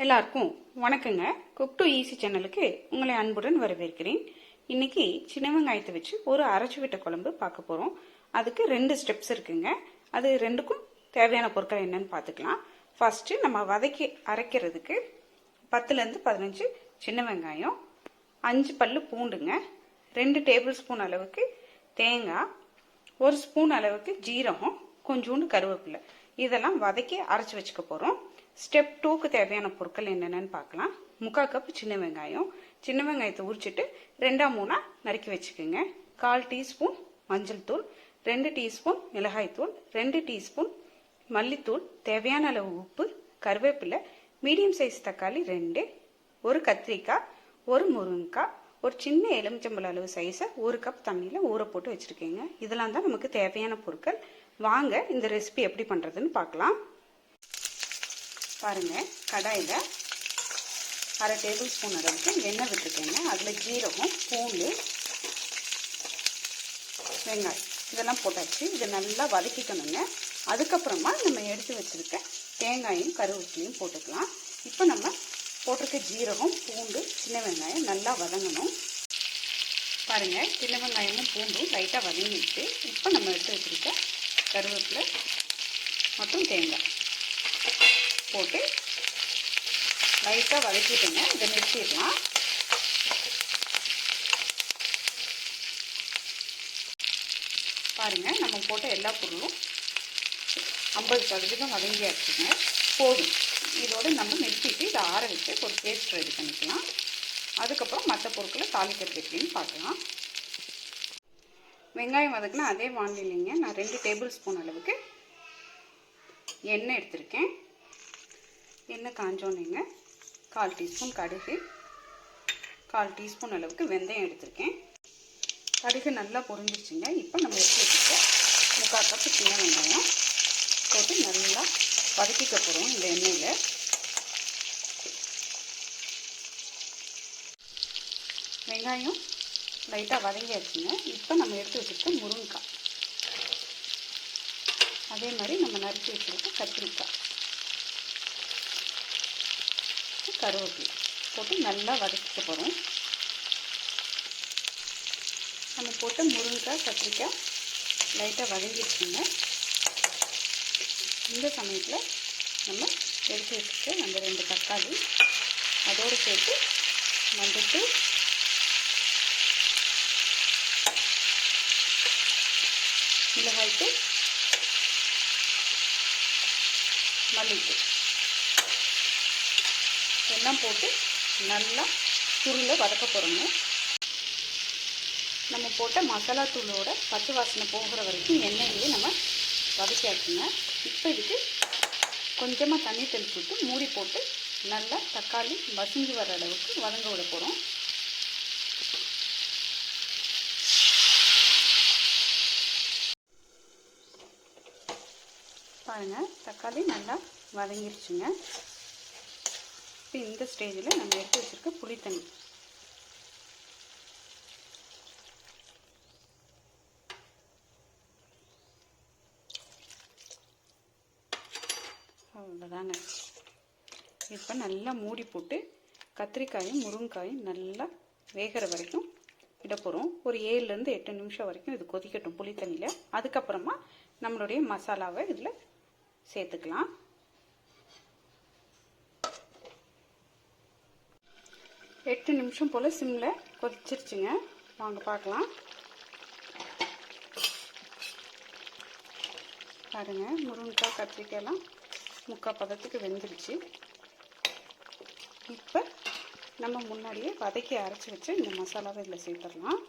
எல்லாருக்கும் வணக்கங்க. Cook to easy சேனலுக்கு உங்களை அன்புடன் வரவேற்கிறேன். இன்னைக்கு சின்ன வெங்காயத்தை வச்சு ஒரு அரைச்சு விட்ட குழம்பு பார்க்க போறோம். அதுக்கு 2 ஸ்டெப்ஸ் இருக்குங்க. அது ரெண்டுக்கும் தேவையான பொருட்கள் என்னன்னு பார்த்துக்கலாம். ஃபர்ஸ்ட் நம்ம வதக்கி அரைக்கிறதுக்கு 10ல இருந்து 15 சின்ன வெங்காயம், 5 பல்லு பூண்டுங்க, 2 டேபிள் ஸ்பூன் அளவுக்கு தேங்காய், 1 ஸ்பூன் அளவுக்கு ஜீரகம், கொஞ்சோண்டு கருவேப்பிலை, இதெல்லாம் வதக்கி அரைச்சு வச்சுக்க போறோம். ஸ்டெப் 2க்கு தேவையான பொருட்கள் என்னென்னு பார்க்கலாம். 3/4 கப் சின்ன வெங்காயம், சின்ன வெங்காயத்தை உரிச்சிட்டு 2-3 நறுக்கி வச்சுக்கோங்க. 1/4 டீஸ்பூன் மஞ்சள் தூள், 2 டீஸ்பூன் மிளகாய் தூள், 2 டீஸ்பூன் மல்லித்தூள், தேவையான அளவு உப்பு, கருவேப்பிலை, மீடியம் சைஸ் தக்காளி 2, ஒரு கத்திரிக்காய், ஒரு முருங்கைக்காய், ஒரு சின்ன எலுமிச்சம்பழ அளவு சைஸை 1 கப் தண்ணியில் ஊற போட்டு வச்சுருக்கேங்க. இதெல்லாம் தான் நமக்கு தேவையான பொருட்கள். வாங்க இந்த ரெசிபி எப்படி பண்ணுறதுன்னு பார்க்கலாம். பாருங்க, கடாயில் 1/2 டேபிள் ஸ்பூன் அளவுக்கு எண்ணெய் விட்டுருக்கேங்க. அதில் ஜீரகம், பூண்டு, வெங்காயம் இதெல்லாம் போட்டாச்சு. இதை நல்லா வதக்கிக்கணுங்க. அதுக்கப்புறமா நம்ம எடுத்து வச்சுருக்க தேங்காயும் கருவேப்பிலையும் போட்டுக்கலாம். இப்போ நம்ம போட்டிருக்க ஜீரகம், பூண்டு, சின்ன வெங்காயம் நல்லா வதங்கணும். பாருங்கள், சின்ன வெங்காயமும் பூண்டும் லைட்டாக வதங்கிடுச்சு. இப்போ நம்ம எடுத்து வச்சுருக்க கருவேப்பிலை மற்றும் தேங்காய் போட்டு லைட்டாக வதக்கிட்டுங்க. இதை நிறுத்திடலாம். பாருங்கள், நம்ம போட்ட எல்லா பொருளும் 50% வதங்கியாச்சுங்க. போதும். இதோடு நம்ம நிறுத்திட்டு இதை ஆற வச்சு ஒரு பேஸ்ட் ரெடி பண்ணிக்கலாம். அதுக்கப்புறம் மற்ற பொருட்களை தாளிக்கிறது எப்படின்னு பார்க்கலாம். வெங்காயம் வதக்குனா அதே வானிலைங்க நான் 2 டேபிள் ஸ்பூன் அளவுக்கு எண்ணெய் எடுத்திருக்கேன். எண்ணெய் காஞ்சோன்னேங்க 1/4 டீஸ்பூன் கடுகு, 1/4 டீஸ்பூன் அளவுக்கு வெந்தயம் எடுத்திருக்கேன். கடுகு நல்லா பொரிஞ்சிருச்சுங்க. இப்போ நம்ம எடுத்து வச்சுக்க 3/4 கப்பு சின்ன வெங்காயம் போட்டு நல்லா வதக்கிக்க போகிறோம் இந்த எண்ணெயில். வெங்காயம் லைட்டாக வதங்கியாச்சுங்க. இப்போ நம்ம எடுத்து வச்சுருக்க முருங்கைக்காய், அதே மாதிரி நம்ம நறுக்கி வச்சுருக்க கத்திரிக்காய், கருவேப்பிலை போட்டு நல்லா வதக்கிக்க போகிறோம். நம்ம போட்ட முருங்கைக்காய், கத்திரிக்காய் லைட்டாக வதங்கிடுச்சுங்க. இந்த சமயத்தில் நம்ம எடுத்து வச்சுட்டு அந்த 2 தக்காளி அதோடு சேர்த்து மஞ்சள், மிளகாய்த்தூள், மல்லித்தூள் எல்லாம் போட்டு நல்லா சுருளை வதக்க போகிறோங்க. நம்ம போட்ட மசாலா தூளோட பச்சை வாசனை போகிற வரைக்கும் எண்ணெயிலேயே நம்ம வதக்கியாச்சுங்க. இப்போ இதுக்கு கொஞ்சமாக தண்ணி தெளிச்சு விட்டு மூடி போட்டு நல்லா தக்காளி மசிஞ்சு வர அளவுக்கு வதங்க விட போகிறோம். பாருங்கள், தக்காளி நல்லா வதங்கிருச்சுங்க. இப்போ இந்த ஸ்டேஜில் நம்ம எடுத்து வச்சுருக்க புளி தண்ணி அவ்வளோதாங்க. இப்போ நல்லா மூடி போட்டு கத்திரிக்காயும் முருங்கைக்காயும் நல்லா வேகிற வரைக்கும் விட போகிறோம். ஒரு 7லேருந்து 8 நிமிஷம் வரைக்கும் இது கொதிக்கட்டும் புளி தண்ணியில். அதுக்கப்புறமா நம்மளுடைய மசாலாவை இதில் சேர்த்துக்கலாம். எட்டு நிமிஷம் போல் சிம்மில் கொதிச்சிருச்சுங்க. வாங்க பார்க்கலாம். பாருங்கள், முருங்கைக்காய் கத்திரிக்காயெல்லாம் 3/4 பதத்துக்கு வெந்துருச்சு. இப்போ நம்ம முன்னாடியே வதக்கி அரைச்சி வச்சு இந்த மசாலாவை இதில் சேர்த்துடலாம்.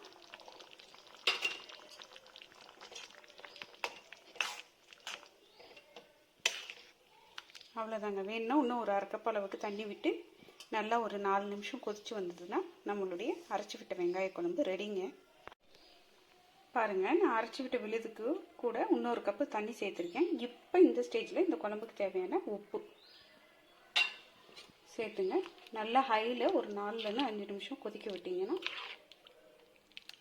அவ்வளோதாங்க. வேணும்னா இன்னும் ஒரு 1/2 கப் அளவுக்கு தண்ணி விட்டு நல்லா ஒரு 4 நிமிஷம் கொதிச்சு வந்ததுன்னா நம்மளுடைய அரைச்சி விட்ட வெங்காய குழம்பு ரெடிங்க. பாருங்கள், நான் அரைச்சி விட்ட விழுதுக்கு கூட இன்னொரு கப்பு தண்ணி சேர்த்துருக்கேன். இப்போ இந்த ஸ்டேஜில் இந்த குழம்புக்கு தேவையான உப்பு சேர்த்துங்க. நல்லா ஹையில் ஒரு 4லேருந்து 5 நிமிஷம் கொதிக்க விட்டிங்கன்னா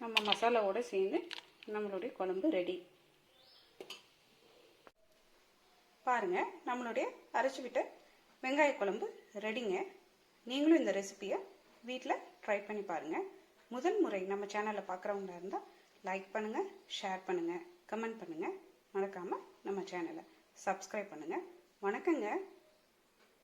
நம்ம மசாலாவோடு சேர்ந்து நம்மளுடைய குழம்பு ரெடி. பாருங்கள், நம்மளுடைய அரைச்சி விட்ட வெங்காய குழம்பு ரெடிங்க. நீங்களும் இந்த ரெசிபியை வீட்டில் ட்ரை பண்ணி பாருங்கள். முதல் முறை நம்ம சேனலை பார்க்குறவங்களா இருந்தால் லைக் பண்ணுங்கள், ஷேர் பண்ணுங்கள், கமெண்ட் பண்ணுங்கள். மறக்காமல் நம்ம சேனலை சப்ஸ்கிரைப் பண்ணுங்கள். வணக்கங்க.